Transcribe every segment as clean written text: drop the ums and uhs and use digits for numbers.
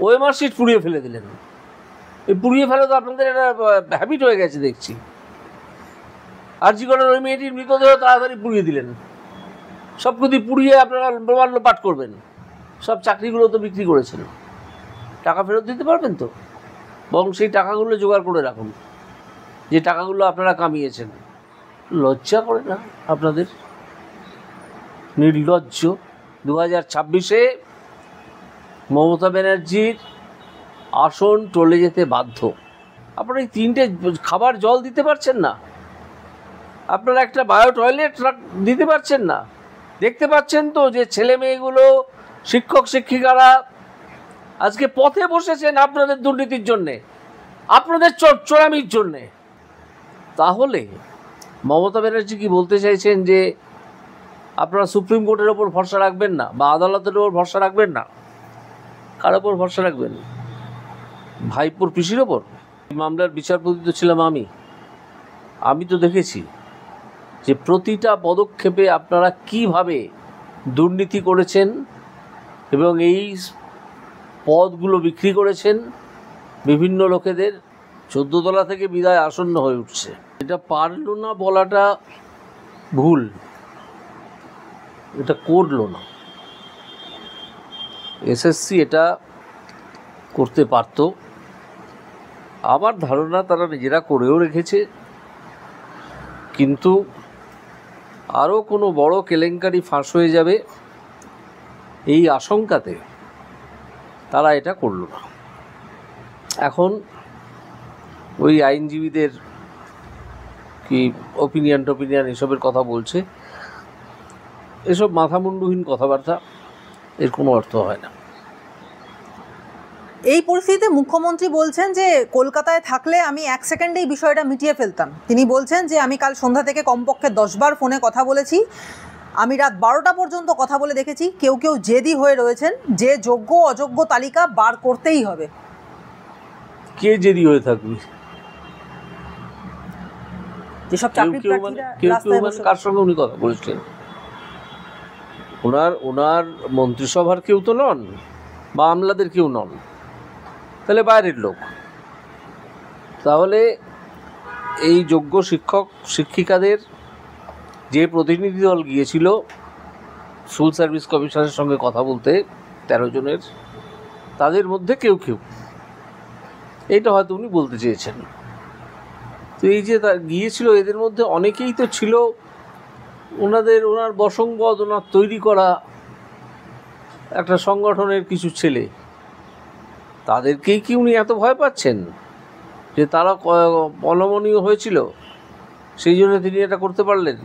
OMR sheet পুড়িয়ে ফেলে দিলেন। এই পুড়িয়ে ফেলে তো আপনাদের একটা হ্যাবিট হয়ে গেছে দেখছি। আরজি করের ওই মেয়েটির মৃতদেহ তাড়াতাড়ি পুড়িয়ে দিলেন, সব কিছু পুড়িয়ে আপনারা প্রমাণ পাঠ করবেন। সব চাকরিগুলো তো বিক্রি করেছেন, টাকা ফেরত দিতে পারবেন তো? বরং সেই টাকাগুলো জোগাড় করে রাখুন, যে টাকাগুলো আপনারা কামিয়েছেন। লজ্জা করে না আপনাদের? নির্লজ্জ। 2026-এ মমতা ব্যানার্জির আসন টলে যেতে বাধ্য। আপনারা এই 3টে খাবার জল দিতে পারছেন না, আপনারা একটা বায়ো টয়লেট দিতে পারছেন না। দেখতে পাচ্ছেন তো যে ছেলে মেয়েগুলো, শিক্ষক শিক্ষিকারা আজকে পথে বসেছেন আপনাদের দুর্নীতির জন্যে, আপনাদের চোরামির জন্যে। তাহলে মমতা ব্যানার্জি কি বলতে চাইছেন যে আপনারা সুপ্রিম কোর্টের ওপর ভরসা রাখবেন না, বা আদালতের ওপর ভরসা রাখবেন না? কার ওপর ভরসা রাখবেন? ভাইপোর পিসির ওপর? মামলার বিচারপতি তো ছিলাম আমি তো দেখেছি যে প্রতিটা পদক্ষেপে আপনারা কিভাবে দুর্নীতি করেছেন এবং এই পদগুলো বিক্রি করেছেন বিভিন্ন লোকেদের। 14 তলা থেকে বিদায় আসন্ন হয়ে উঠছে। এটা পারলো না বলাটা ভুল, এটা করলো না। এসএসসি এটা করতে পারত। আমার ধারণা তারা নিজেরা করেও রেখেছে, কিন্তু আরও কোনো বড় কেলেঙ্কারি ফাঁস হয়ে যাবে এই আশঙ্কাতে তারা এটা করল না। এখন ওই আইনজীবীদের কি ওপিনিয়ন এসবের কথা বলছে, এসব মাথামুন্ডুহীন কথাবার্তা, এর কোনো অর্থ হয় না। এই পরিস্থিতিতে মুখ্যমন্ত্রী বলছেন যে কলকাতায় থাকলে আমি 1 সেকেন্ডেই বিষয়টা মিটিয়ে ফেলতাম। তিনি বলছেন যে আমি কাল সন্ধ্যা থেকে কমপক্ষে 10 বার ফোনে কথা বলেছি, আমি রাত 12টা পর্যন্ত কথা বলে দেখেছি। কেউ জেদি হয়ে রয়েছেন যে যোগ্য অযোগ্য তালিকা বার করতেই হবে। কে জেদি হয়ে থাকবে? যেসব চাকরি প্রার্থীরা রাস্তায় বসে, কার সঙ্গে উনি কথা বলেছিলেন? ওনার মন্ত্রিসভার কেউ তো নন, বা আমলাদের কেউ নন, তাহলে বাইরের লোক। তাহলে এই যোগ্য শিক্ষক শিক্ষিকাদের যে প্রতিনিধি দল গিয়েছিল সিভিল সার্ভিস কমিশনের সঙ্গে কথা বলতে 13 জনের, তাদের মধ্যে কেউ এইটা হয়তো উনি বলতে চেয়েছেন। তো এই যে গিয়েছিল, এদের মধ্যে অনেকেই তো ছিল ওনার বসংবদ, ওনার তৈরি করা একটা সংগঠনের কিছু ছেলে। তাদেরকেই কি উনি এত ভয় পাচ্ছেন যে তারা অনমনীয় হয়েছিল, সেই জন্য তিনি এটা করতে পারলেন?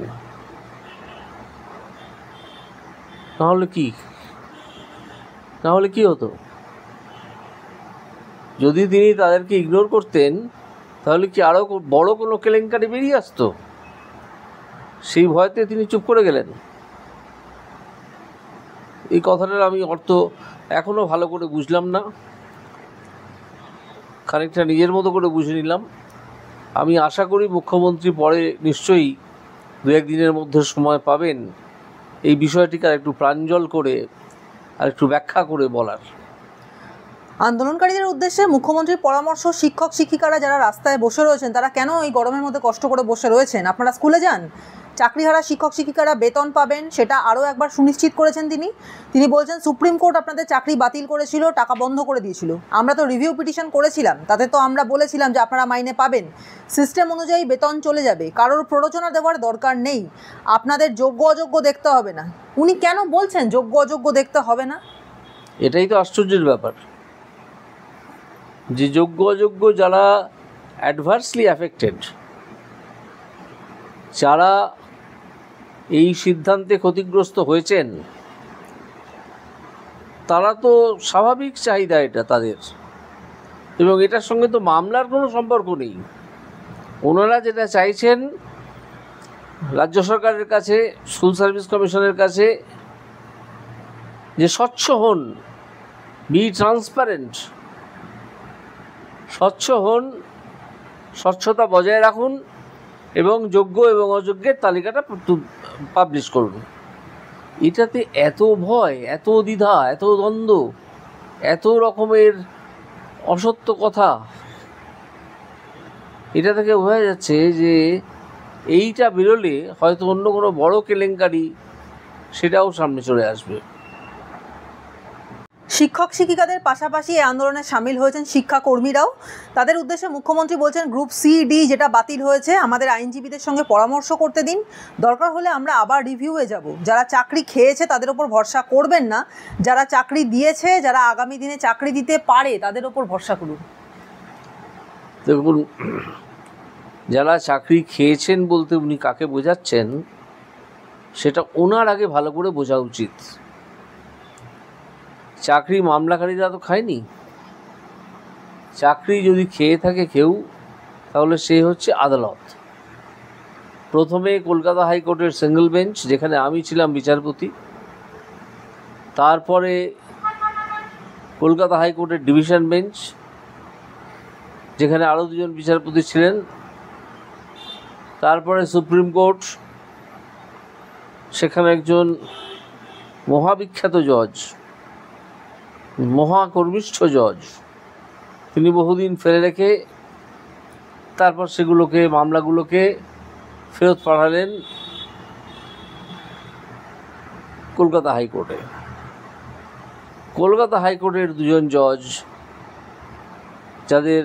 নাহলে কি হতো? যদি তিনি তাদেরকে ইগনোর করতেন, তাহলে কি আরও বড় কোনো কেলেঙ্কারি বেরিয়ে আসতো? সেই ভয়তে তিনি চুপ করে গেলেন। এই কথাটার আমি অর্থ এখনও ভালো করে বুঝলাম না, খানিকটা নিজের মতো করে বুঝে নিলাম। আমি আশা করি মুখ্যমন্ত্রী পরে নিশ্চয়ই 2-1 দিনের মধ্যে সময় পাবেন এই বিষয়টিকে আর একটু প্রাঞ্জল করে আর একটু ব্যাখ্যা করে বলার। আন্দোলনকারীদের উদ্দেশ্যে মুখ্যমন্ত্রীর পরামর্শ, শিক্ষক শিক্ষিকারা যারা রাস্তায় বসে রয়েছেন তারা কেন এই গরমের মধ্যে কষ্ট করে বসে রয়েছেন? আপনারা স্কুলে যান, চাকরিহারা শিক্ষক শিক্ষিকারা বেতন পাবেন, সেটা আরও একবার সুনিশ্চিত করেছেন তিনি বলছেন সুপ্রিম কোর্ট আপনাদের চাকরি বাতিল করেছিল, টাকা বন্ধ করে দিয়েছিল। আমরা তো রিভিউ পিটিশন করেছিলাম, তাতে তো আমরা বলেছিলাম যে আপনারা মাইনে পাবেন, সিস্টেম অনুযায়ী বেতন চলে যাবে, কারোর প্ররোচনা দেওয়ার দরকার নেই, আপনাদের যোগ্য অযোগ্য দেখতে হবে না। উনি কেন বলছেন যোগ্য অযোগ্য দেখতে হবে না? এটাই তো আশ্চর্যের ব্যাপার যে যোগ্য অযোগ্য যারা অ্যাডভার্সলি অ্যাফেক্টেড, যারা এই সিদ্ধান্তে ক্ষতিগ্রস্ত হয়েছেন, তারা তো স্বাভাবিক চাহিদা এটা তাদের, এবং এটার সঙ্গে তো মামলার কোনো সম্পর্ক নেই। ওনারা যেটা চাইছেন রাজ্য সরকারের কাছে, স্কুল সার্ভিস কমিশনের কাছে, যে স্বচ্ছ হন, বি ট্রান্সপারেন্ট, স্বচ্ছ হন, স্বচ্ছতা বজায় রাখুন এবং যোগ্য এবং অযোগ্যের তালিকাটা পাবলিশ করুন। এটাতে এত ভয়, এত দ্বিধা, এত দ্বন্দ্ব, এত রকমের অসত্য কথা, এটা থেকে বোঝা যাচ্ছে যে এইটা বেরোলে হয়তো অন্য কোনো বড় কেলেঙ্কারি সেটাও সামনে চলে আসবে। শিক্ষক শিক্ষিকাদের পাশাপাশি এই আন্দোলনে সামিল হয়েছেন শিক্ষাকর্মীরাও। তাদের উদ্দেশ্যে মুখ্যমন্ত্রী বলছেন, গ্রুপ সি ডি যেটা বাতিল হয়েছে আমাদের আইনজীবীদের সঙ্গে পরামর্শ করতে দিন, দরকার হলে আমরা আবার রিভিউয়ে যাব। যারা চাকরি খেয়েছে তাদের ওপর ভরসা করবেন না, যারা চাকরি দিয়েছে, যারা আগামী দিনে চাকরি দিতে পারে তাদের ওপর ভরসা করুন। দেখুন, যারা চাকরি খেয়েছেন বলতে উনি কাকে বোঝাচ্ছেন সেটা ওনার আগে ভালো করে বোঝা উচিত। চাকরি মামলাকারীরা তো খায়নি। চাকরি যদি খেয়ে থাকে কেউ, তাহলে সে হচ্ছে আদালত। প্রথমে কলকাতা হাইকোর্টের সিঙ্গেল বেঞ্চ, যেখানে আমি ছিলাম বিচারপতি, তারপরে কলকাতা হাইকোর্টের ডিভিশন বেঞ্চ, যেখানে আরও দুজন বিচারপতি ছিলেন, তারপরে সুপ্রিম কোর্ট, সেখানে একজন মহাবিখ্যাত জজ, মহাকর্মিষ্ঠ জজ, তিনি বহুদিন ফেলে রেখে তারপর সেগুলোকে, মামলাগুলোকে ফেরত পাঠালেন কলকাতা হাইকোর্টে। কলকাতা হাইকোর্টের দুজন জজ, যাদের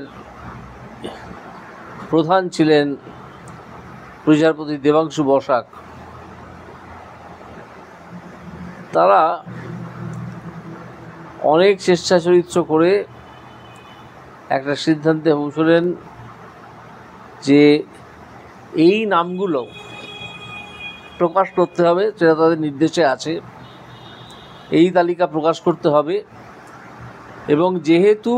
প্রধান ছিলেন বিচারপতি দেবাংশু বসাক, তারা অনেক চেষ্টা চরিত্র করে একটা সিদ্ধান্তে পৌঁছলেন যে এই নামগুলো প্রকাশ করতে হবে, সেটা তাদের নির্দেশে আছে, এই তালিকা প্রকাশ করতে হবে। এবং যেহেতু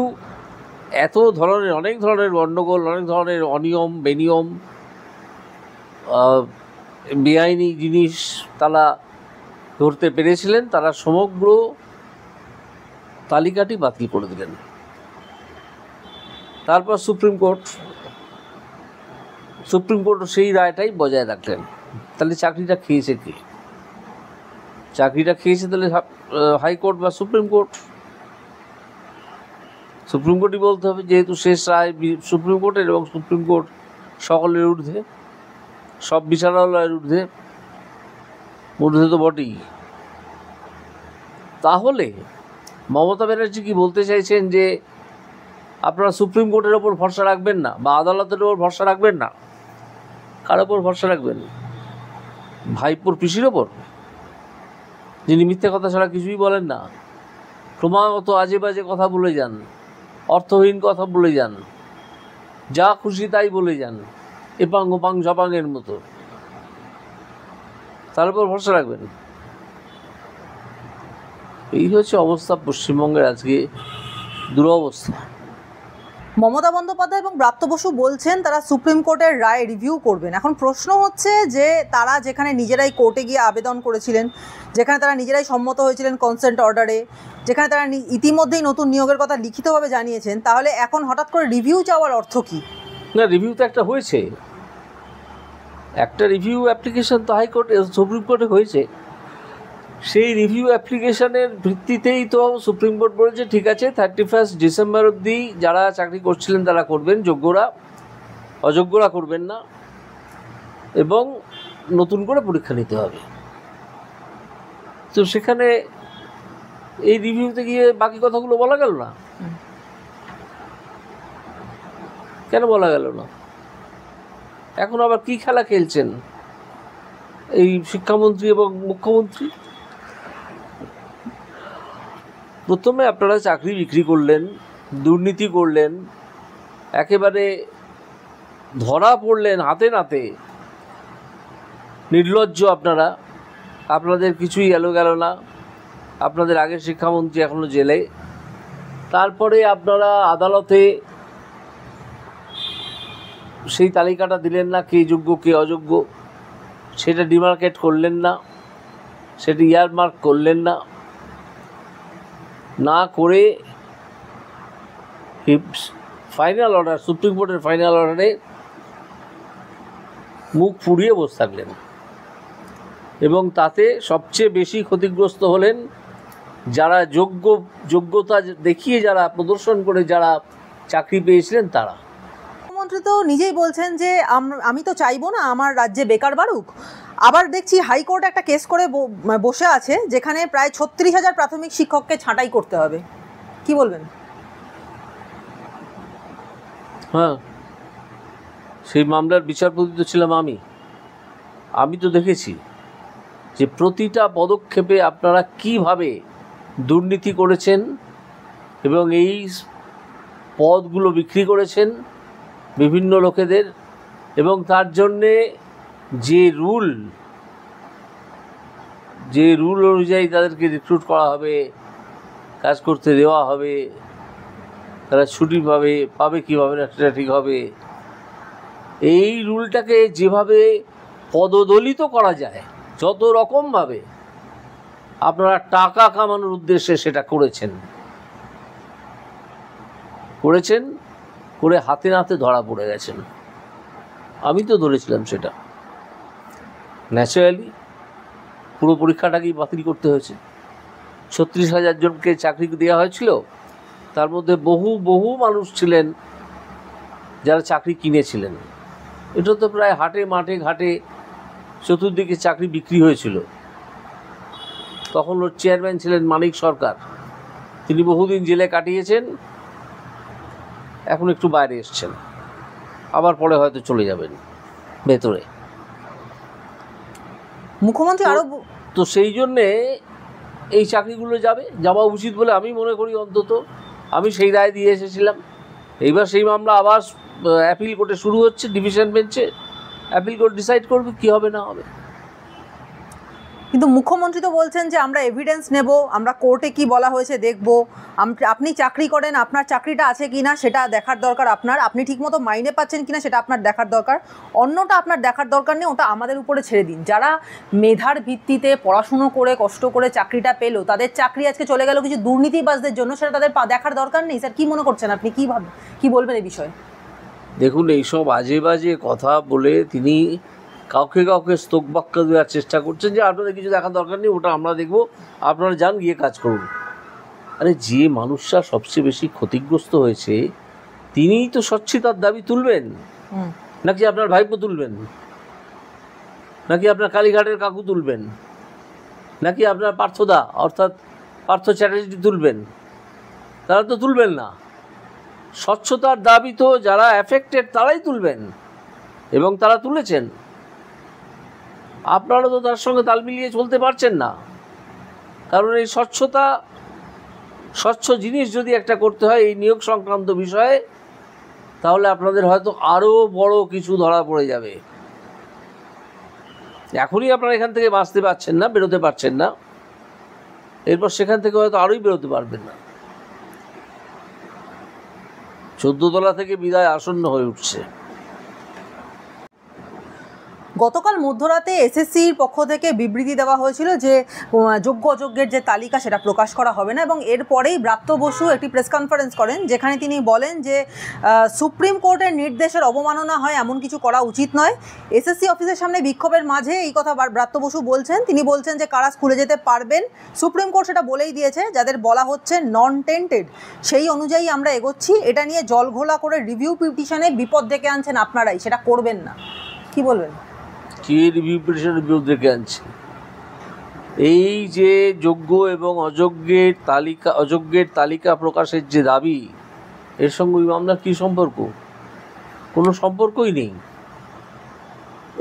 এত ধরনের, অনেক ধরনের গণ্ডগোল, অনেক ধরনের অনিয়ম বেনিয়ম, বেআইনি জিনিস তারা ধরতে পেরেছিলেন, তারা সমগ্র তালিকাটি বাতিল করে দিলেন। তারপর সুপ্রিম কোর্ট সেই রায়টাই বজায় রাখলেন। তাহলে চাকরিটা খেয়েছে কে? চাকরিটা খেয়েছে তাহলে হাইকোর্ট বা সুপ্রিম কোর্ট। সুপ্রিম কোর্টই বলতে হবে, যেহেতু শেষ রায় সুপ্রিম কোর্টের, এবং সুপ্রিম কোর্ট সকলের ঊর্ধ্বে, সব বিচারালয়ের ঊর্ধ্বে তো বটেই। তাহলে মমতা ব্যানার্জি কি বলতে চাইছেন যে আপনারা সুপ্রিম কোর্টের ওপর ভরসা রাখবেন না, বা আদালতের ওপর ভরসা রাখবেন না? কার ওপর ভরসা রাখবেন? ভাইপোর পিসির ওপর, যিনি মিথ্যে কথা ছাড়া কিছুই বলেন না, ক্রমাগত আজে বাজে কথা বলে যান, অর্থহীন কথা বলে যান, যা খুশি তাই বলে যান, এপাং ওপাং ঝপাংয়ের মতো? তার উপর ভরসা রাখবেন? এই হচ্ছে অবস্থা পশ্চিমবঙ্গের আজকে দুরবস্থা। মমতা বন্দ্যোপাধ্যায় এবং ব্রাত্য বসু বলছেন তারা সুপ্রিম কোর্টের রায় রিভিউ করবেন। এখন প্রশ্ন হচ্ছে যে তারা যেখানে নিজেরাই কোর্টে গিয়ে আবেদন করেছিলেন, যেখানে তারা নিজেরাই সম্মত হয়েছিলেন কনসেন্ট অর্ডারে, যেখানে তারা ইতিমধ্যেই নতুন নিয়োগের কথা লিখিতভাবে জানিয়েছেন, তাহলে এখন হঠাৎ করে রিভিউ চাওয়ার অর্থ কী? না, রিভিউ তো একটা হয়েছে, একটা রিভিউ অ্যাপ্লিকেশন তো হাইকোর্টে, সুপ্রিম কোর্টে হয়েছে। সেই রিভিউ অ্যাপ্লিকেশনের ভিত্তিতেই তো সুপ্রিম কোর্ট বলেছে ঠিক আছে 31 ডিসেম্বর অবধি যারা চাকরি করছিলেন তারা করবেন, যোগ্যরা, অযোগ্যরা করবেন না, এবং নতুন করে পরীক্ষা নিতে হবে। তো সেখানে এই রিভিউতে গিয়ে বাকি কথাগুলো বলা গেল না? কেন বলা গেল না? এখন আবার কি খেলা খেলছেন এই শিক্ষামন্ত্রী এবং মুখ্যমন্ত্রী? প্রথমে আপনারা চাকরি বিক্রি করলেন, দুর্নীতি করলেন, একেবারে ধরা পড়লেন হাতে নাতে, নির্লজ্জ আপনারা, আপনাদের কিছুই এলো গেল না, আপনাদের আগের শিক্ষামন্ত্রী এখনও জেলে। তারপরে আপনারা আদালতে সেই তালিকাটা দিলেন না, কে যোগ্য কে অযোগ্য, সেটা ডিমার্কেট করলেন না, সেটা ইয়ারমার্ক করলেন না, না করে ফাইনাল অর্ডার, সুপ্রিম কোর্টের ফাইনাল অর্ডারে মুখ পুড়িয়ে বসে থাকলেন। এবং তাতে সবচেয়ে বেশি ক্ষতিগ্রস্ত হলেন যারা যোগ্যতা দেখিয়ে যারা প্রদর্শন করে যারা চাকরি পেয়েছিলেন তারা। মুখ্যমন্ত্রী তো নিজেই বলছেন যে আমি তো চাইবো না আমার রাজ্যে বেকার বাড়ুক। আবার দেখছি হাইকোর্ট একটা কেস করে বসে আছে যেখানে প্রায় 36,000 প্রাথমিক শিক্ষককে ছাঁটাই করতে হবে। কি বলবেন? হ্যাঁ, সেই মামলার বিচারপতি তো ছিলাম আমি তো দেখেছি যে প্রতিটা পদক্ষেপে আপনারা কিভাবে দুর্নীতি করেছেন এবং এই পদগুলো বিক্রি করেছেন বিভিন্ন লোকেদের, এবং তার জন্যে যে রুল অনুযায়ী তাদেরকে রিক্রুট করা হবে, কাজ করতে দেওয়া হবে, তারা ছুটি পাবে কীভাবে না সেটা ঠিক হবে, এই রুলটাকে যেভাবে পদদলিত করা যায় যত রকমভাবে আপনারা টাকা কামানোর উদ্দেশ্যে সেটা করেছেন করে হাতে নাতে ধরা পড়ে গেছেন। আমি তো ধরেছিলাম সেটা। ন্যাচারালি পুরো পরীক্ষাটাকেই বাতিল করতে হয়েছে। 36,000 জনকে চাকরি দেওয়া হয়েছিল, তার মধ্যে বহু মানুষ ছিলেন যারা চাকরি কিনেছিলেন। এটা তো প্রায় হাটে মাঠে ঘাটে চতুর্দিকে চাকরি বিক্রি হয়েছিল। তখন ওর চেয়ারম্যান ছিলেন মানিক সরকার, তিনি বহুদিন জেলে কাটিয়েছেন, এখন একটু বাইরে এসছেন, আবার পরে হয়তো চলে যাবেন ভেতরে। মুখ্যমন্ত্রী আরো তো সেই জন্যে এই চাকরিগুলো যাওয়া উচিত বলে আমি মনে করি। অন্তত আমি সেই রায় দিয়ে এসেছিলাম। এইবার সেই মামলা আবার অ্যাপিল কোর্টে শুরু হচ্ছে, ডিভিশন বেঞ্চে। অ্যাপিল কোর্ট ডিসাইড করবে কী হবে না হবে। কিন্তু মুখ্যমন্ত্রী তো বলছেন যে আমরা এভিডেন্স নেব, আমরা কোর্টে কি বলা হয়েছে দেখব, আপনি চাকরি করেন, আপনার চাকরিটা আছে কিনা সেটা দেখার দরকার আপনার, আপনি ঠিকমতো মাইনে পাচ্ছেন কিনা সেটা আপনার দেখার দরকার, অন্যটা আপনার দেখার দরকার নেই, ওটা আমাদের উপরে ছেড়ে দিন। যারা মেধার ভিত্তিতে পড়াশুনো করে কষ্ট করে চাকরিটা পেলো, তাদের চাকরি আজকে চলে গেল কিছু দুর্নীতিবাজদের জন্য, সেটা তাদের দেখার দরকার নেই। স্যার কি মনে করছেন আপনি, কি বলবেন এই বিষয়ে? দেখুন, এইসব আজে বাজে কথা বলে তিনি কাউকে স্তোকবাক্য দেওয়ার চেষ্টা করছেন যে আপনাদের কিছু দেখার দরকার নেই, ওটা আমরা দেখব, আপনারা যান গিয়ে কাজ করুন। আরে যে মানুষরা সবচেয়ে বেশি ক্ষতিগ্রস্ত হয়েছে তিনিই তো স্বচ্ছতার দাবি তুলবেন, নাকি আপনার ভাইপো তুলবেন, নাকি আপনার কালীঘাটের কাকু তুলবেন, নাকি আপনার পার্থদা অর্থাৎ পার্থ চ্যাটার্জি তুলবেন? তারা তো তুলবেন না। স্বচ্ছতার দাবি তো যারা অ্যাফেক্টেড তারাই তুলবেন, এবং তারা তুলেছেন। আপনারা তো তার সঙ্গে তাল মিলিয়ে চলতে পারছেন না, কারণ এই স্বচ্ছ জিনিস যদি একটা করতে হয় এই নিয়োগ সংক্রান্ত বিষয়ে, তাহলে আপনাদের হয়তো আরও বড় কিছু ধরা পড়ে যাবে। এখনই আপনারা এখান থেকে বাঁচতে পারছেন না, বেরোতে পারছেন না, এরপর সেখান থেকে হয়তো আরোই বেরোতে পারবেন না। 14 তলা থেকে বিদায় আসন্ন হয়ে উঠছে। গতকাল মধ্যরাতে এসএসসির পক্ষ থেকে বিবৃতি দেওয়া হয়েছিল যে যোগ্য অযোগ্যের যে তালিকা সেটা প্রকাশ করা হবে না, এবং এরপরেই ব্রাত্য বসু একটি প্রেস কনফারেন্স করেন যেখানে তিনি বলেন যে সুপ্রিম কোর্টের নির্দেশের অবমাননা হয় এমন কিছু করা উচিত নয়। এসএসসি অফিসের সামনে বিক্ষোভের মাঝে এই কথা ব্রাত্য বসু বলছেন। তিনি বলছেন যে কারা স্কুলে যেতে পারবেন, সুপ্রিম কোর্ট সেটা বলেই দিয়েছে, যাদের বলা হচ্ছে নন টেন্টেড সেই অনুযায়ী আমরা এগোচ্ছি। এটা নিয়ে জলঘোলা করে রিভিউ পিটিশনে বিপদ ডেকে আনছেন আপনারাই, সেটা করবেন না। কি বলবেন? কে রিভিউ পিটিশনের বিরুদ্ধে আনছে? এই যে যোগ্য এবং অযোগ্যের তালিকা প্রকাশের যে দাবি, এর সঙ্গে ওই মামলার কী সম্পর্ক? কোনো সম্পর্কই নেই।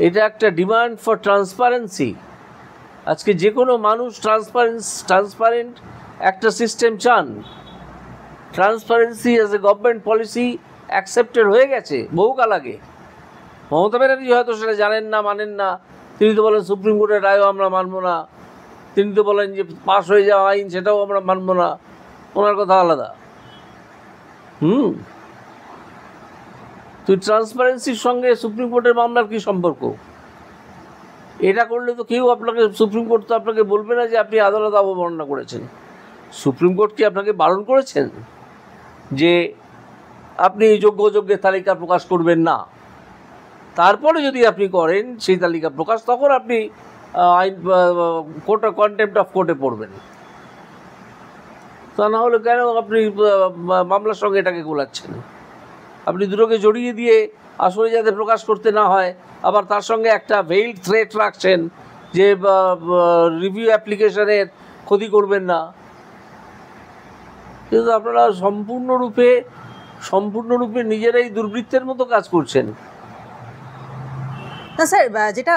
এটা একটা ডিমান্ড ফর ট্রান্সপারেন্সি। আজকে যে কোনো মানুষ ট্রান্সপারেন্ট একটা সিস্টেম চান। Transparency as a government policy accepted হয়ে গেছে বহুকাল আগে। মমতা ব্যানার্জি হয়তো সেটা জানেন না, মানেন না। তিনি তো বলেন সুপ্রিম কোর্টের রায়ও আমরা মানব না, তিনি তো বলেন যে পাস হয়ে যাওয়া আইন সেটাও আমরা মানব না, ওনার কথা আলাদা। তুই ট্রান্সপারেন্সির সঙ্গে সুপ্রিম কোর্টের মামলার কী সম্পর্ক? এটা করলে তো কেউ আপনাকে, সুপ্রিম কোর্ট তো আপনাকে বলবে না যে আপনি আদালত অবমাননা করেছেন। সুপ্রিম কোর্ট কি আপনাকে বারণ করেছেন যে আপনি যোগ্য অযোগ্যের তালিকা প্রকাশ করবেন না? তারপরে যদি আপনি করেন সেই তালিকা প্রকাশ, তখন আপনি আইন কন্টেম্প্ট অফ কোর্টে পড়বেন। তা না হলে কেন আপনি মামলার সঙ্গে এটাকে গোলাচ্ছেন? আপনি দুটোকে জড়িয়ে দিয়ে আসলে যাতে প্রকাশ করতে না হয়, আবার তার সঙ্গে একটা ভেইল্ড থ্রেট রাখছেন যে রিভিউ অ্যাপ্লিকেশনের ক্ষতি করবেন না। কিন্তু আপনারা সম্পূর্ণরূপে নিজেরাই দুর্বৃত্তের মতো কাজ করছেন। না স্যার, যেটা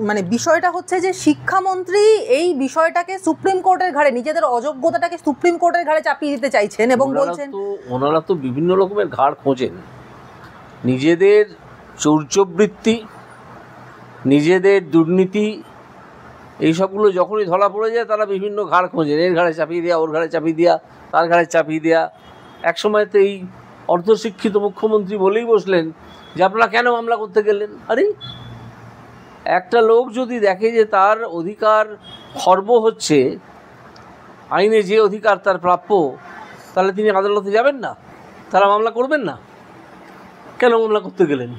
মানে বিষয়টা হচ্ছে যে শিক্ষামন্ত্রী এই বিষয়টাকে সুপ্রিম কোর্টের ঘাড়ে, নিজেদের অযোগ্যতাটাকে সুপ্রিম কোর্টের ঘাড়ে চাপিয়ে দিতে চাইছেন এবং বলছেন ওনারা তো বিভিন্ন রকমের ঘাড় খোঁজেন, নিজেদের চৌর্যবৃত্তি, নিজেদের দুর্নীতি, এই সবগুলো যখনই ধরা পড়ে যায় তারা বিভিন্ন ঘাড় খোঁজেন, এর ঘাড়ে চাপিয়ে দেওয়া, ওর ঘাড়ে চাপিয়ে দেওয়া, তার ঘাড়ে চাপিয়ে দেওয়া। একসময় তো এই অর্ধশিক্ষিত মুখ্যমন্ত্রী বলেই বসলেন যে আপনারা কেন মামলা করতে গেলেন। আরে একটা লোক যদি দেখে যে তার অধিকার খর্ব হচ্ছে, আইনে যে অধিকার তার প্রাপ্য, তাহলে তিনি আদালতে যাবেন না, তারা মামলা করবেন না? কেন মামলা করতে গেলেন?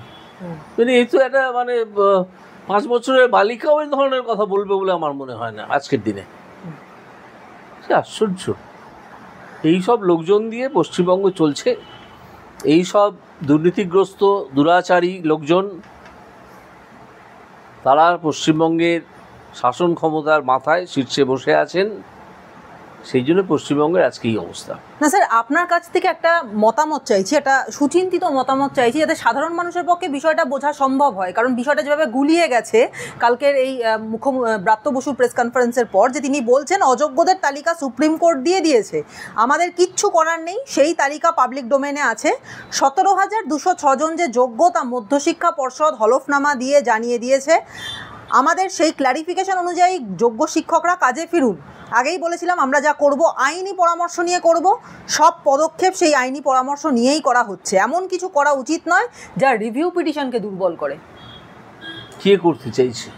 মানে এই তো একটা মানে 5 বছরের বালিকাও এই ধরনের কথা বলবে বলে আমার মনে হয় না আজকের দিনে। সে আশ্চর্য। এই সব লোকজন দিয়ে পশ্চিমবঙ্গ চলছে, এই সব দুর্নীতিগ্রস্ত দুরাচারী লোকজন, তারা পশ্চিমবঙ্গের শাসন ক্ষমতার মাথায় শীর্ষে বসে আছেন, সেই জন্য পশ্চিমবঙ্গের আজকে এই অবস্থা। না স্যার, আপনার কাছ থেকে একটা মতামত চাইছি, একটা সুচিন্তিত মতামত চাইছি, যাতে সাধারণ মানুষের পক্ষে বিষয়টা বোঝা সম্ভব হয়। কারণ বিষয়টা যেভাবে গুলিয়ে গেছে কালকের এই ব্রাত্য বসুর প্রেস কনফারেন্সের পর, যে তিনি বলছেন অযোগ্যদের তালিকা সুপ্রিম কোর্ট দিয়ে দিয়েছে, আমাদের কিচ্ছু করার নেই, সেই তালিকা পাবলিক ডোমেনে আছে। 17,206 জন যে যোগ্য তা মধ্যশিক্ষা পর্ষদ হলফনামা দিয়ে জানিয়ে দিয়েছে। আমাদের সেই ক্ল্যারিফিকেশন অনুযায়ী যোগ্য শিক্ষকরা কাজে ফিরুন। আগেই বলেছিলাম আমরা যা করব আইনি পরামর্শ নিয়ে করব, সব পদক্ষেপ সেই আইনি পরামর্শ নিয়েই করা হচ্ছে। এমন কিছু করা উচিত নয় যা রিভিউ পিটিশনকে দুর্বল করে। কে করতে চাইছে?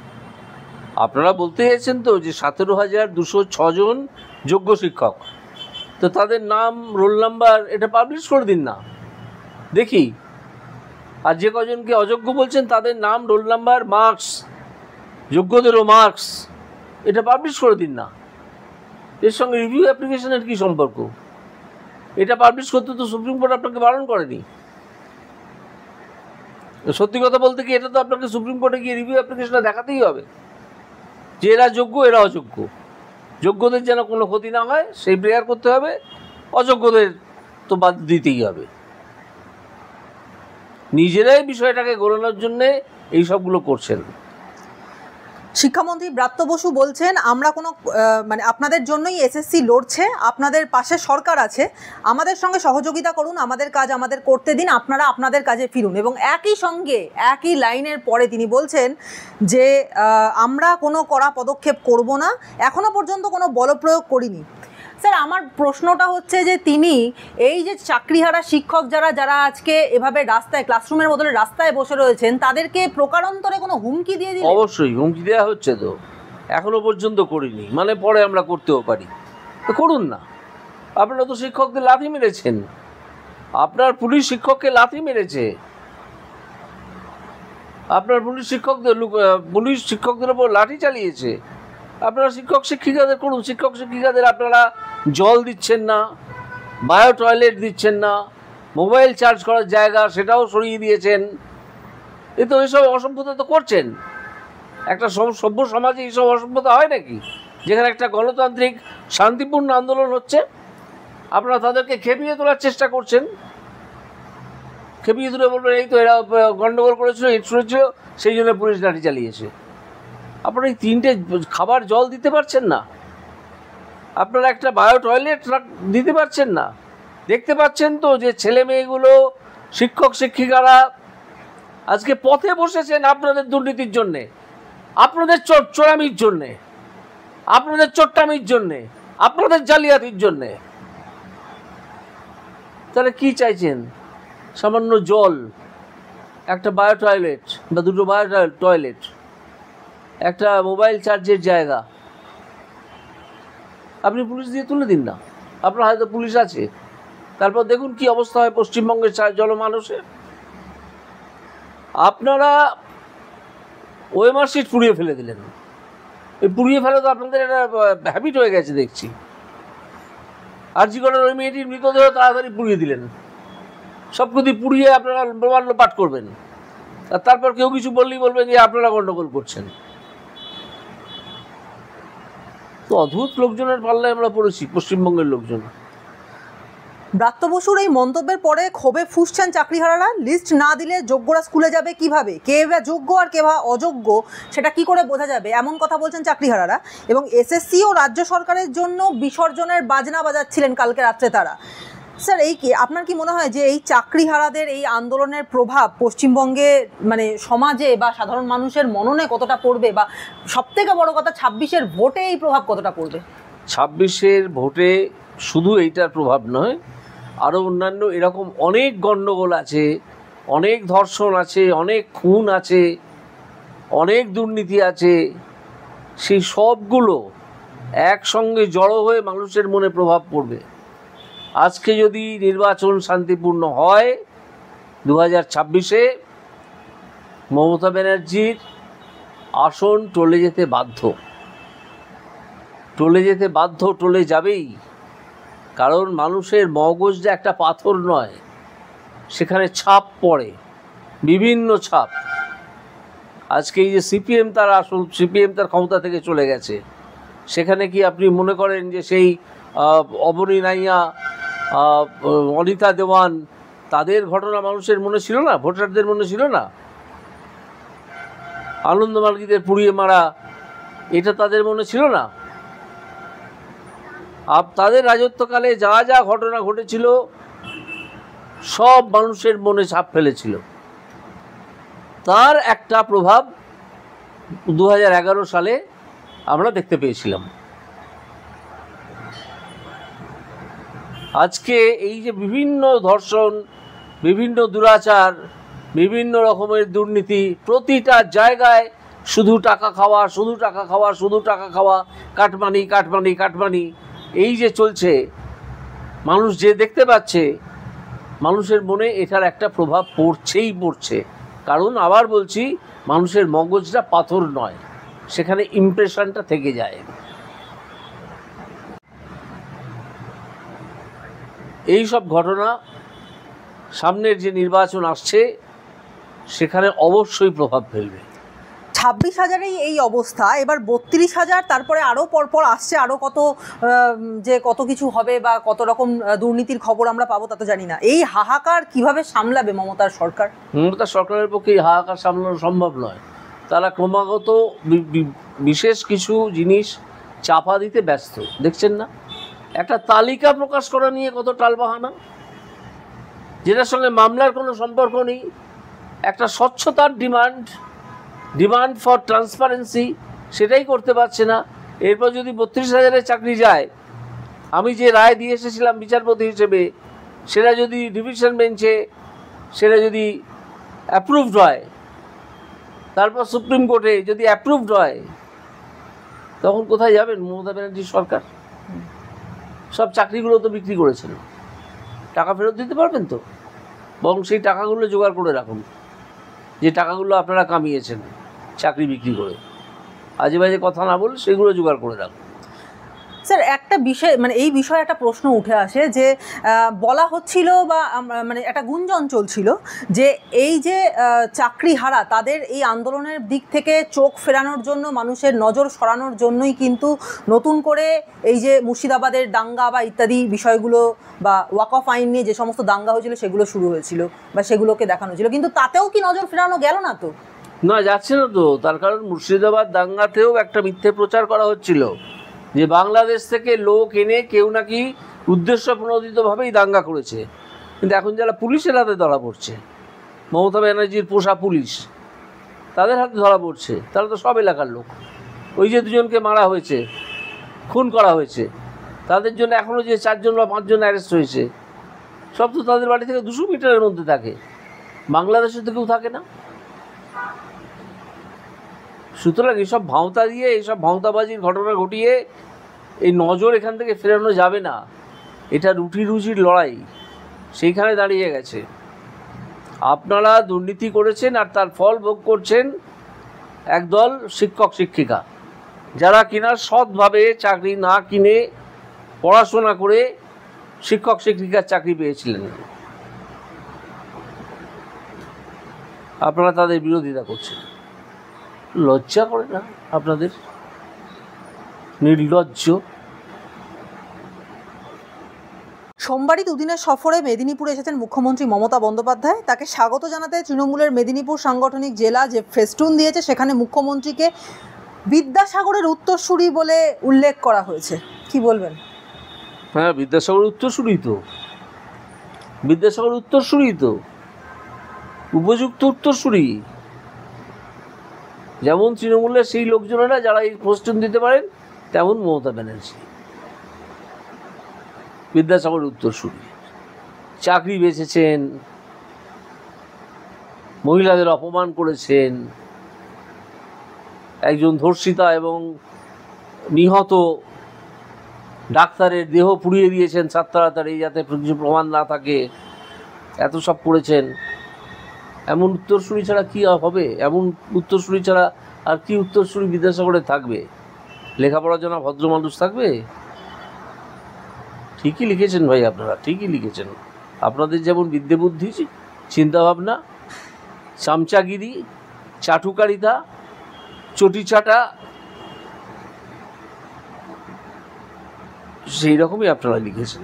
আপনারা বলতে চাইছেন তো যে 17,206 জন যোগ্য শিক্ষক, তো তাদের নাম, রোল নাম্বার এটা পাবলিশ করে দিন না, দেখি। আর যে কজনকে অযোগ্য বলছেন তাদের নাম, রোল নাম্বার, মার্কস, যোগ্যদেরও মার্কস, এটা পাবলিশ করে দিন না। এর সঙ্গে রিভিউ অ্যাপ্লিকেশনের কী সম্পর্ক? এটা পাবলিশ করতে তো সুপ্রিম কোর্ট আপনাকে বারণ করেনি। সত্যি কথা বলতে কি, এটা তো আপনাকে সুপ্রিম কোর্টে গিয়ে রিভিউ অ্যাপ্লিকেশনটা দেখাতেই হবে যে এরা যোগ্য, এরা অযোগ্য। যোগ্যদের যেন কোনো ক্ষতি না হয় সেই প্রেয়ার করতে হবে, অযোগ্যদের তো বাদ দিতেই হবে। নিজেরাই বিষয়টাকে গোলানোর জন্যে এই সবগুলো করছেন। শিক্ষামন্ত্রী ব্রাত্য বসু বলছেন আমরা কোনো মানে আপনাদের জন্যই এসএসসি লড়ছে, আপনাদের পাশে সরকার আছে, আমাদের সঙ্গে সহযোগিতা করুন, আমাদের কাজ আমাদের করতে দিন, আপনারা আপনাদের কাজে ফিরুন। এবং একই সঙ্গে একই লাইনের পরে তিনি বলছেন যে আমরা কোনো কড়া পদক্ষেপ করব না, এখনো পর্যন্ত কোনো বলপ্রয়োগ করিনি। স্যার, আমার প্রশ্নটা হচ্ছে যে তিনি এই যে চাকরিহারা শিক্ষক যারা আজকে এভাবে রাস্তায়, ক্লাসরুমের বদলে রাস্তায় বসে রয়েছেন, তাদেরকে প্রকারান্তরে কোনো হুমকি দিয়ে দিলেন? অবশ্যই হুমকি দেওয়া হচ্ছে, তো এখনো পর্যন্ত করিনি, মানে পরে আমরা করতেও পারি, তো করুন না। আপনারা তো শিক্ষকদের লাথি মেরেছেন, আপনার পুলিশ শিক্ষককে লাথি মেরেছে, আপনার পুলিশ শিক্ষকদের ওপর লাঠি চালিয়েছে। আপনারা শিক্ষক শিক্ষিকাদের করুন। শিক্ষক শিক্ষিকাদের আপনারা জল দিচ্ছেন না, বায়ো টয়লেট দিচ্ছেন না, মোবাইল চার্জ করার জায়গা সেটাও সরিয়ে দিয়েছেন। এ তো এইসব অসভ্যতা তো করছেন। একটা সভ্য সমাজে এইসব অসভ্যতা হয় নাকি? যেখানে একটা গণতান্ত্রিক শান্তিপূর্ণ আন্দোলন হচ্ছে, আপনারা তাদেরকে খেপিয়ে তোলার চেষ্টা করছেন। খেপিয়ে তুলে বলবেন এই তো এরা গণ্ডগোল করেছিল, ইট ছুঁড়েছিল, সেই জন্য পুলিশ লাঠি চালিয়েছে। আপনারা এই 3টে খাবার জল দিতে পারছেন না, আপনারা একটা বায়ো টয়লেট দিতে পারছেন না। দেখতে পাচ্ছেন তো যে ছেলে মেয়েগুলো, শিক্ষক শিক্ষিকারা আজকে পথে বসেছেন আপনাদের দুর্নীতির জন্যে, আপনাদের চোরামির জন্যে, আপনাদের চোট্টামির জন্যে, আপনাদের জালিয়াতির জন্যে। তাহলে কি চাইছেন? সামান্য জল, একটা বায়ো টয়লেট বা 2টো বায়ো টয়লেট, একটা মোবাইল চার্জের জায়গা, আপনি পুলিশ দিয়ে তুলে দিন না। আপনার হয়তো পুলিশ আছে, তারপর দেখুন কি অবস্থা হয় পশ্চিমবঙ্গের জনমানুষের। আপনারা ওএমআর শিট পুড়িয়ে ফেলে দিলেন। এই পুড়িয়ে ফেলে তো আপনাদের একটা হ্যাবিট হয়ে গেছে দেখছি। আরজি করের ওই মেয়েটির মৃতদেহ তাড়াতাড়ি পুড়িয়ে দিলেন, সব কিছু পুড়িয়ে আপনারা প্রমাণ্য পাঠ করবেন, আর তারপর কেউ কিছু বললেই বলবেন যে আপনারা গণ্ডগোল করছেন। তো অদ্ভুত লোকজনের পাল্লায় আমরা পড়েছি, পশ্চিমবঙ্গের লোকজন। ব্রাত্য বসুর এই মন্তব্যের পরে ক্ষোভে ফুঁসছেন চাকরিহারারা। লিস্ট না দিলে যোগ্যরা স্কুলে যাবে কিভাবে, কে বা যোগ্য আর কে বা অযোগ্য সেটা কি করে বোঝা যাবে, এমন কথা বলছেন চাকরিহারারা। এবং এসএসসি ও রাজ্য সরকারের জন্য বিসর্জনের বাজনা বাজাচ্ছিলেন কালকে রাত্রে তারা। স্যার, এই কি আপনার কি মনে হয় যে এই চাকরিহারাদের এই আন্দোলনের প্রভাব পশ্চিমবঙ্গে মানে সমাজে বা সাধারণ মানুষের মননে কতটা পড়বে, বা সবথেকে বড় কথা 26-এর ভোটে এই প্রভাব কতটা পড়বে? 26-এর ভোটে শুধু এইটার প্রভাব নয়, আরও অন্যান্য এরকম অনেক গণ্ডগোল আছে, অনেক ধর্ষণ আছে, অনেক খুন আছে, অনেক দুর্নীতি আছে, সেই সবগুলো একসঙ্গে জড়ো হয়ে মানুষের মনে প্রভাব পড়বে। আজকে যদি নির্বাচন শান্তিপূর্ণ হয় 2026-এ মমতা ব্যানার্জির আসন টলে যেতে বাধ্য, টলে যাবেই। কারণ মানুষের মগজটা একটা পাথর নয়, সেখানে ছাপ পড়ে, বিভিন্ন ছাপ। আজকে এই যে সিপিএম তার ক্ষমতা থেকে চলে গেছে, সেখানে কি আপনি মনে করেন যে সেই অবনী নাইয়া, অনিতা দেওয়ান, তাদের ঘটনা মানুষের মনে ছিল না, ভোটারদের মনে ছিল না? আনন্দ মার্গীদের পুড়িয়ে মারা, এটা তাদের মনে ছিল না? তাদের রাজত্বকালে যা যা ঘটনা ঘটেছিল সব মানুষের মনে ছাপ ফেলেছিল। তার একটা প্রভাব 2011 সালে আমরা দেখতে পেয়েছিলাম। আজকে এই যে বিভিন্ন ধর্ষণ, বিভিন্ন দুরাচার, বিভিন্ন রকমের দুর্নীতি, প্রতিটা জায়গায় শুধু টাকা খাওয়া, শুধু টাকা খাওয়া, শুধু টাকা খাওয়া, কাটমানি, এই যে চলছে, মানুষ যে দেখতে পাচ্ছে, মানুষের মনে এটার একটা প্রভাব পড়ছে। কারণ আবার বলছি, মানুষের মগজটা পাথর নয়, সেখানে ইমপ্রেশনটা থেকে যায়। এই সব ঘটনা সামনের যে নির্বাচন আসছে সেখানে অবশ্যই প্রভাব ফেলবে। 26,000-এই এই অবস্থা, এবার 32,000, তারপরে আরও পরপর আসছে আরও কত কিছু হবে বা কত রকম দুর্নীতির খবর আমরা পাবো তা তো জানি না। এই হাহাকার কিভাবে সামলাবে মমতার সরকার? মমতার সরকারের পক্ষে এই হাহাকার সামলানো সম্ভব নয়। তারা ক্রমাগত বিশেষ কিছু জিনিস চাপা দিতে ব্যস্ত। দেখছেন না, একটা তালিকা প্রকাশ করা নিয়ে কত টালবাহানা, যেটার সঙ্গে মামলার কোনো সম্পর্ক নেই। একটা স্বচ্ছতার ডিমান্ড ফর ট্রান্সপারেন্সি, সেটাই করতে পারছে না। এরপর যদি 32,000-এর চাকরি যায়, আমি যে রায় দিয়ে এসেছিলাম বিচারপতি হিসেবে, সেটা যদি ডিভিশন বেঞ্চে সেটা যদি অ্যাপ্রুভড হয়, তারপর সুপ্রিম কোর্টে যদি অ্যাপ্রুভড হয়, তখন কোথায় যাবেন মমতা ব্যানার্জির সরকার? সব চাকরিগুলো তো বিক্রি করেছেন, টাকা ফেরত দিতে পারবেন তো? বরং সেই টাকাগুলো জোগাড় করে রাখুন, যে টাকাগুলো আপনারা কামিয়েছেন চাকরি বিক্রি করে। আজে বাজে কথা না বলে সেগুলো জোগাড় করে রাখুন। স্যার, একটা বিষয় মানে এই বিষয়ে একটা প্রশ্ন উঠে আসে যে বলা হচ্ছিল বা মানে একটা গুঞ্জন চলছিল যে এই যে চাকরিহারা, তাদের এই আন্দোলনের দিক থেকে চোখ ফেরানোর জন্য, মানুষের নজর সরানোর জন্যই কিন্তু নতুন করে এই যে মুর্শিদাবাদের দাঙ্গা বা ইত্যাদি বিষয়গুলো, বা ওয়াকফ আইন নিয়ে যে সমস্ত দাঙ্গা হয়েছিল সেগুলো শুরু হয়েছিল বা সেগুলোকে দেখানো হয়েছিল, কিন্তু তাতেও কি নজর ফেরানো গেল না? তো না, যাচ্ছে না তো। তার কারণ মুর্শিদাবাদ দাঙ্গাতেও একটা মিথ্যে প্রচার করা হচ্ছিল যে বাংলাদেশ থেকে লোক এনে কেউ নাকি উদ্দেশ্য প্রণোদিতভাবেই দাঙ্গা করেছে। কিন্তু এখন যারা পুলিশের হাতে ধরা পড়ছে, মমতা ব্যানার্জির পোষা পুলিশ, তাদের হাতে ধরা পড়ছে, তারা তো সব এলাকার লোক। ওই যে দুজনকে মারা হয়েছে, খুন করা হয়েছে, তাদের জন্য এখনও যে 4জন বা 5জন অ্যারেস্ট হয়েছে, সব তো তাদের বাড়ি থেকে 200 মিটারের মধ্যে থাকে, বাংলাদেশে তো কেউ থাকে না। সুতরাং এইসব ভাঁওতা দিয়ে, এইসব ভাঁওতাবাজির ঘটনা ঘটিয়ে এই নজর এখান থেকে ফেরানো যাবে না। এটা রুজির লড়াই, সেইখানে দাঁড়িয়ে গেছে। আপনারা দুর্নীতি করেছেন আর তার ফল ভোগ করছেন একদল শিক্ষক শিক্ষিকা, যারা কিনা সৎভাবে চাকরি না কিনে পড়াশোনা করে শিক্ষক শিক্ষিকার চাকরি পেয়েছিলেন, আপনারা তাদের বিরোধিতা করছেন। লজ্জা করে না আপনাদের? নির্লজ্জ। সোমবারই দুদিনের সফরে মেদিনীপুরে এসেছেন মুখ্যমন্ত্রী মমতা বন্দ্যোপাধ্যায়। তাকে স্বাগত জানাতে তৃণমূলের মেদিনীপুর সাংগঠনিক জেলা যে ফেস্টুন দিয়েছে সেখানে মুখ্যমন্ত্রীকে বিদ্যাসাগরের উত্তরসূরি বলে উল্লেখ করা হয়েছে। কি বলবেন? হ্যাঁ, বিদ্যাসাগর উত্তরসূরি তো, বিদ্যাসাগর উত্তরসূরি তো, উপযুক্ত উত্তরসূরি। যেমন তৃণমূলের সেই লোকজনেরা যারা এই পোস্টন দিতে পারেন, তেমন মমতা ব্যানার্জি বিদ্যাসাগর উত্তরসূরি। চাকরি বেচেছেন, মহিলাদের অপমান করেছেন, একজন ধর্ষিতা এবং নিহত ডাক্তারের দেহ পুড়িয়ে দিয়েছেন সাত তাড়াতাড়ি, যাতে কিছু প্রমাণ না থাকে, এত সব করেছেন। এমন উত্তরসূরি ছাড়া কি হবে? এমন উত্তরসূরি ছাড়া আর কি উত্তরসূরি বিদ্যাসাগরে থাকবে? লেখাপড়া জানা ভদ্র মানুষ থাকবে? ঠিকই লিখেছেন ভাই, আপনারা ঠিকই লিখেছেন। আপনাদের যেমন বিদ্যে বুদ্ধি, চিন্তাভাবনা, চামচাগিরি, চাটুকারিতা, চটিচাটা, সেই রকমই আপনারা লিখেছেন।